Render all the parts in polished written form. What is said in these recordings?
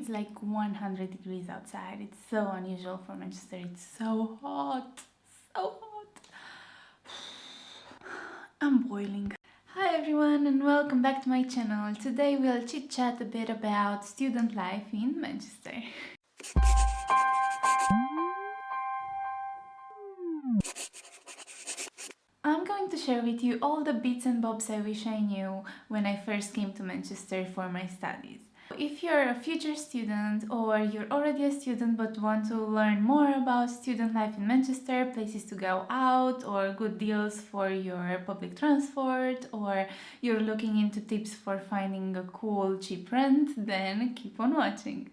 It's like 100 degrees outside. It's so unusual for Manchester. It's so hot. So hot. I'm boiling. Hi everyone and welcome back to my channel. Today we'll chit chat a bit about student life in Manchester. I'm going to share with you all the bits and bobs I wish I knew when I first came to Manchester for my studies. If you're a future student or you're already a student but want to learn more about student life in Manchester, places to go out or good deals for your public transport, or you're looking into tips for finding a cool cheap rent, then keep on watching.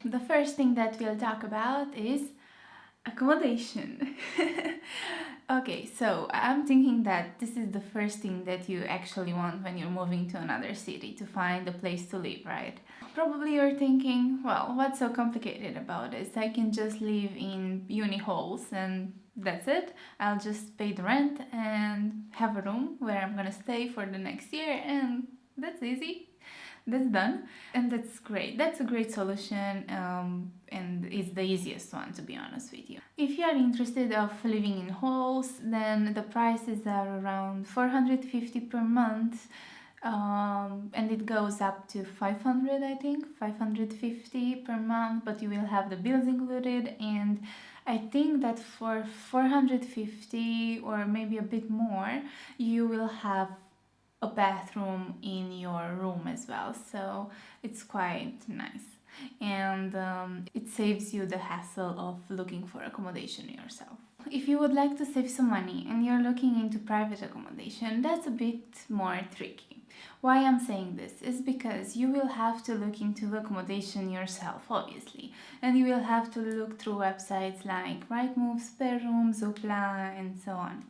The first thing that we'll talk about is accommodation. Okay, so I'm thinking that this is the first thing that you actually want when you're moving to another city, to find a place to live, right? Probably you're thinking, well, what's so complicated about this? I can just live in uni halls and that's it. I'll just pay the rent and have a room where I'm gonna stay for the next year, and that's easy. That's done, and that's great. That's a great solution, and it's the easiest one, to be honest with you. If you are interested of living in halls, then the prices are around 450 per month, and it goes up to 500, I think, 550 per month, but you will have the bills included. And I think that for 450 or maybe a bit more, you will have a bathroom in your room as well, so it's quite nice, and it saves you the hassle of looking for accommodation yourself. If you would like to save some money and you're looking into private accommodation, that's a bit more tricky. Why I'm saying this is because you will have to look into accommodation yourself, obviously, and you will have to look through websites like Rightmove, Spare Room, Zoopla, and so on.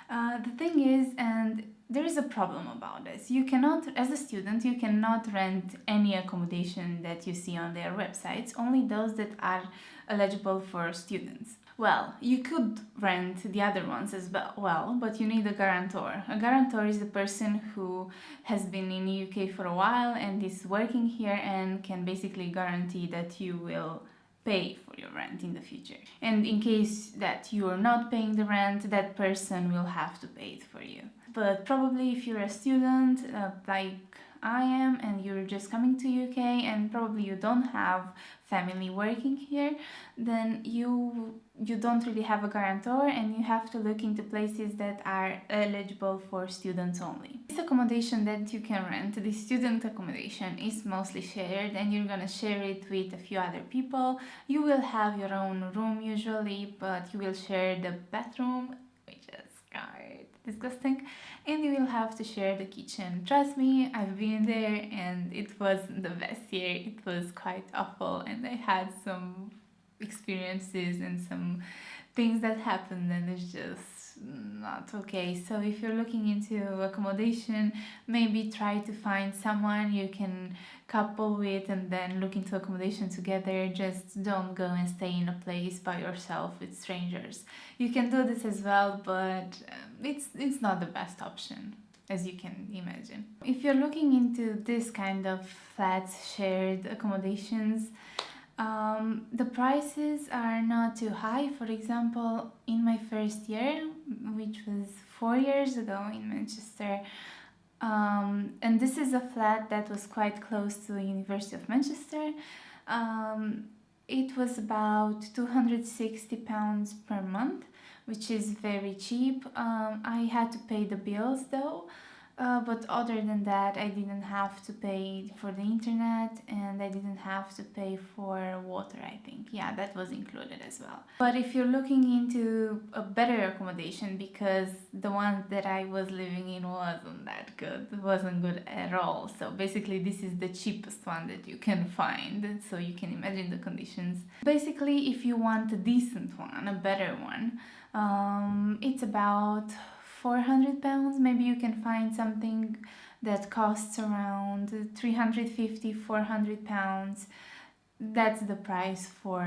The thing is, and there is a problem about this. You cannot, as a student, you cannot rent any accommodation that you see on their websites, only those that are eligible for students. Well, you could rent the other ones as well, but you need a guarantor. A guarantor is the person who has been in the UK for a while and is working here and can basically guarantee that you will pay for your rent in the future. And in case that you are not paying the rent, that person will have to pay it for you. But probably if you're a student like I am, and you're just coming to UK and probably you don't have family working here, then you don't really have a guarantor, and you have to look into places that are eligible for students only. This accommodation that you can rent, the student accommodation, is mostly shared, and you're gonna share it with a few other people. You will have your own room usually, but you will share the bathroom, which is quite disgusting, and you will have to share the kitchen. Trust me, I've been there and it wasn't the best year. It was quite awful, and I had some experiences and some things that happened, and it's just not okay. So if you're looking into accommodation, maybe try to find someone you can couple with and then look into accommodation together. Just don't go and stay in a place by yourself with strangers. You can do this as well, but it's not the best option, as you can imagine. If you're looking into this kind of flats, shared accommodations, the prices are not too high. For example, in my first year, which was 4 years ago in Manchester, and this is a flat that was quite close to the University of Manchester, it was about £260 per month, which is very cheap. I had to pay the bills though, but other than that, I didn't have to pay for the internet, and I didn't have to pay for water, I think. Yeah, that was included as well. But if you're looking into a better accommodation, because the one that I was living in wasn't that good, it wasn't good at all. So basically this is the cheapest one that you can find, so you can imagine the conditions. Basically, if you want a decent one, a better one, it's about £400. Maybe you can find something that costs around £350, £400. That's the price for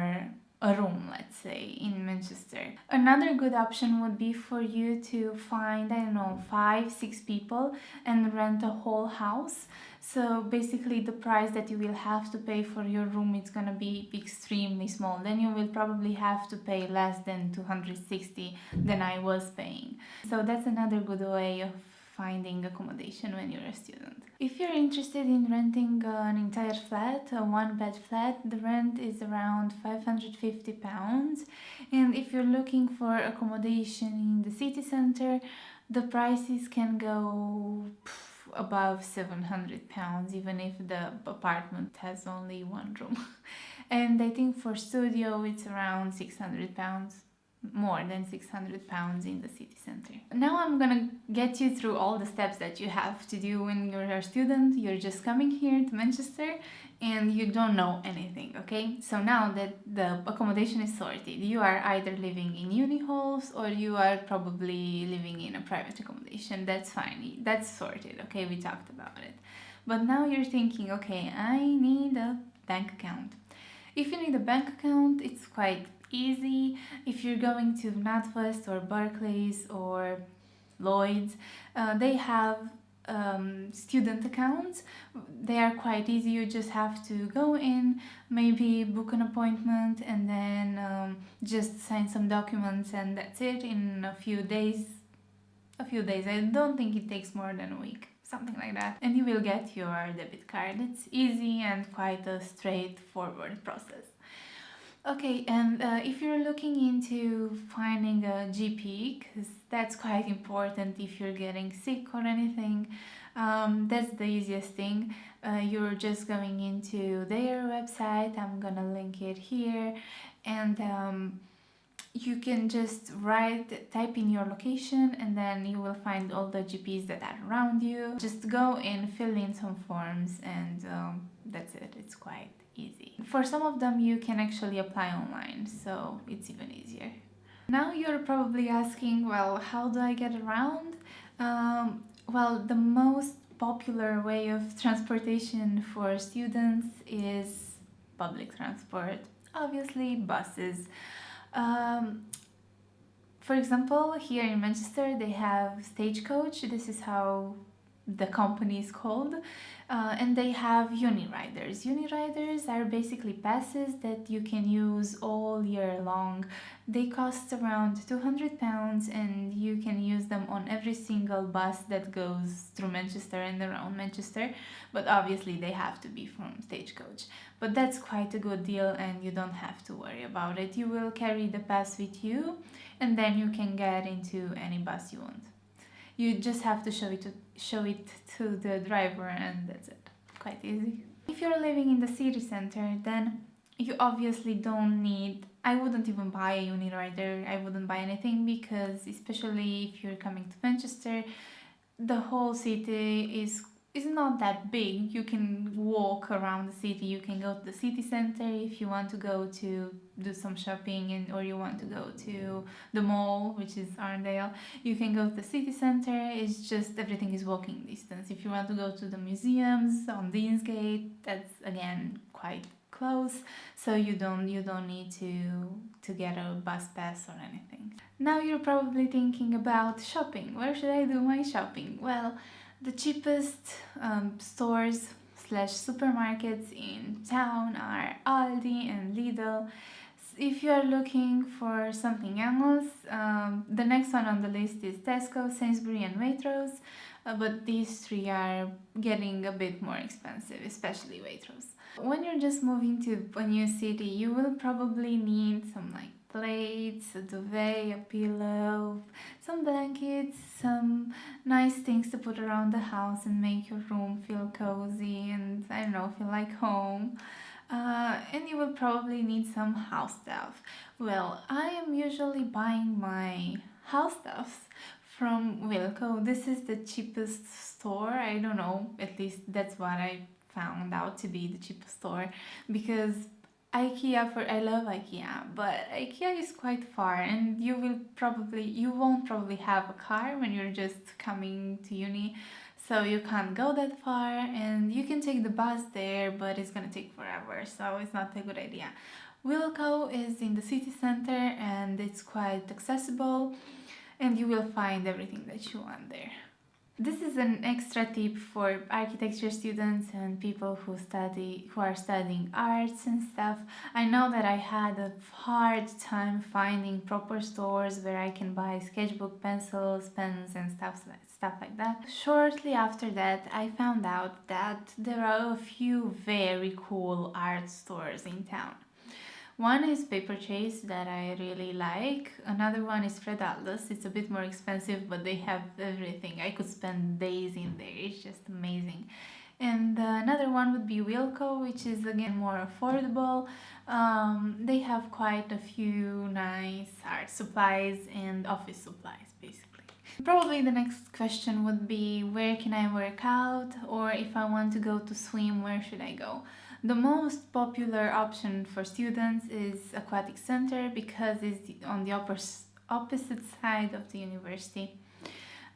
a room, let's say, in Manchester. Another good option would be for you to find, I don't know, 5-6 people and rent a whole house. So basically the price that you will have to pay for your room is gonna be extremely small. Then you will probably have to pay less than 260 than I was paying. So that's another good way of finding accommodation when you're a student. If you're interested in renting an entire flat, a one-bed flat, the rent is around £550. And if you're looking for accommodation in the city center, the prices can go above £700, even if the apartment has only one room. And I think for studio it's around £600, more than £600 in the city center. Now I'm gonna get you through all the steps that you have to do when you're a student. You're just coming here to Manchester and you don't know anything, okay? So now that the accommodation is sorted, you are either living in uni halls or you are probably living in a private accommodation. That's fine, that's sorted, okay? We talked about it. But now you're thinking, okay, I need a bank account. If you need a bank account, it's quite easy. If you're going to NatWest or Barclays or Lloyd's, they have student accounts. They are quite easy. You just have to go in, maybe book an appointment, and then just sign some documents, and that's it in a few days. I don't think it takes more than a week, something like that, and you will get your debit card. It's easy and quite a straightforward process. Okay, and if you're looking into finding a GP, because that's quite important if you're getting sick or anything, that's the easiest thing. You're just going into their website. I'm gonna link it here, and you can just type in your location, and then you will find all the GPs that are around you. Just go and fill in some forms, and that's it. It's quite easy. For some of them you can actually apply online, so it's even easier. Now you're probably asking, well, how do I get around? Well, the most popular way of transportation for students is public transport, obviously buses. For example, here in Manchester they have Stagecoach. This is how the company is called, and they have Uniriders. Uniriders are basically passes that you can use all year long. They cost around £200 and you can use them on every single bus that goes through Manchester and around Manchester, but obviously they have to be from Stagecoach. But that's quite a good deal and you don't have to worry about it. You will carry the pass with you and then you can get into any bus you want. You just have to show it to the driver and that's it. Quite easy. If you're living in the city center, then you obviously don't need, I wouldn't even buy a Unirider, I wouldn't buy anything, because especially if you're coming to Manchester, the whole city is not that big. You can walk around the city. You can go to the city center if you want to go to do some shopping, or you want to go to the mall, which is Arndale. You can go to the city center. It's just everything is walking distance. If you want to go to the museums on Deansgate, that's again quite close, so you don't need to get a bus pass or anything. Now you're probably thinking about shopping. Where should I do my shopping? Well, the cheapest stores / supermarkets in town are Aldi and Lidl. If you are looking for something else, the next one on the list is Tesco, Sainsbury and Waitrose, but these three are getting a bit more expensive, especially Waitrose. When you're just moving to a new city, you will probably need some plates, a duvet, a pillow, some blankets, some nice things to put around the house and make your room feel cozy and, I don't know, feel like home. And you will probably need some house stuff. Well, I am usually buying my house stuff from Wilko. This is the cheapest store. I don't know, at least that's what I found out to be the cheapest store, because I love IKEA, but IKEA is quite far and you won't probably have a car when you're just coming to uni, so you can't go that far, and you can take the bus there, but it's gonna take forever, so it's not a good idea. Wilko is in the city center and it's quite accessible, and you will find everything that you want there. This is an extra tip for architecture students and people who are studying arts and stuff. I know that I had a hard time finding proper stores where I can buy sketchbook pencils, pens and stuff like that. Shortly after that, I found out that there are a few very cool art stores in town. One is Paper Chase that I really like. Another one is Fred Atlas. It's a bit more expensive, but they have everything. I could spend days in there. It's just amazing. And another one would be Wilko, which is again more affordable. They have quite a few nice art supplies and office supplies, basically. Probably the next question would be, where can I work out? Or if I want to go to swim, where should I go? The most popular option for students is Aquatic Center because it's on the opposite side of the university.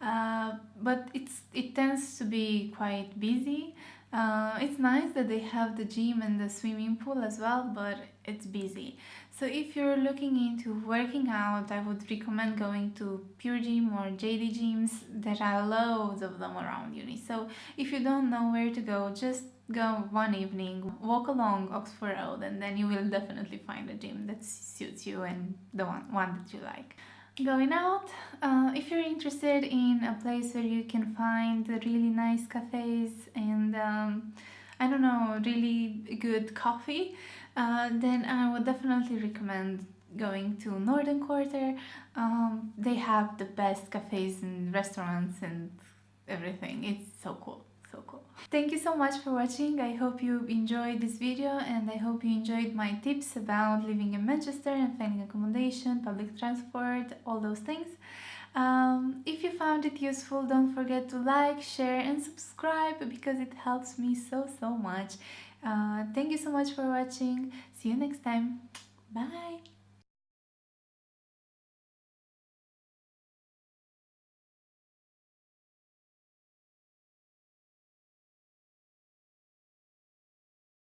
But it tends to be quite busy. It's nice that they have the gym and the swimming pool as well, but it's busy. So if you're looking into working out, I would recommend going to Pure Gym or JD Gyms. There are loads of them around uni. So if you don't know where to go, just go one evening, walk along Oxford Road, and then you will definitely find a gym that suits you and the one that you like. Going out, if you're interested in a place where you can find really nice cafes and I don't know, really good coffee, then I would definitely recommend going to Northern Quarter. They have the best cafes and restaurants and everything. It's so cool. So cool. Thank you so much for watching. I hope you enjoyed this video and I hope you enjoyed my tips about living in Manchester and finding accommodation, public transport, all those things. If you found it useful, don't forget to like, share and subscribe because it helps me so much. Thank you so much for watching. See you next time. Bye!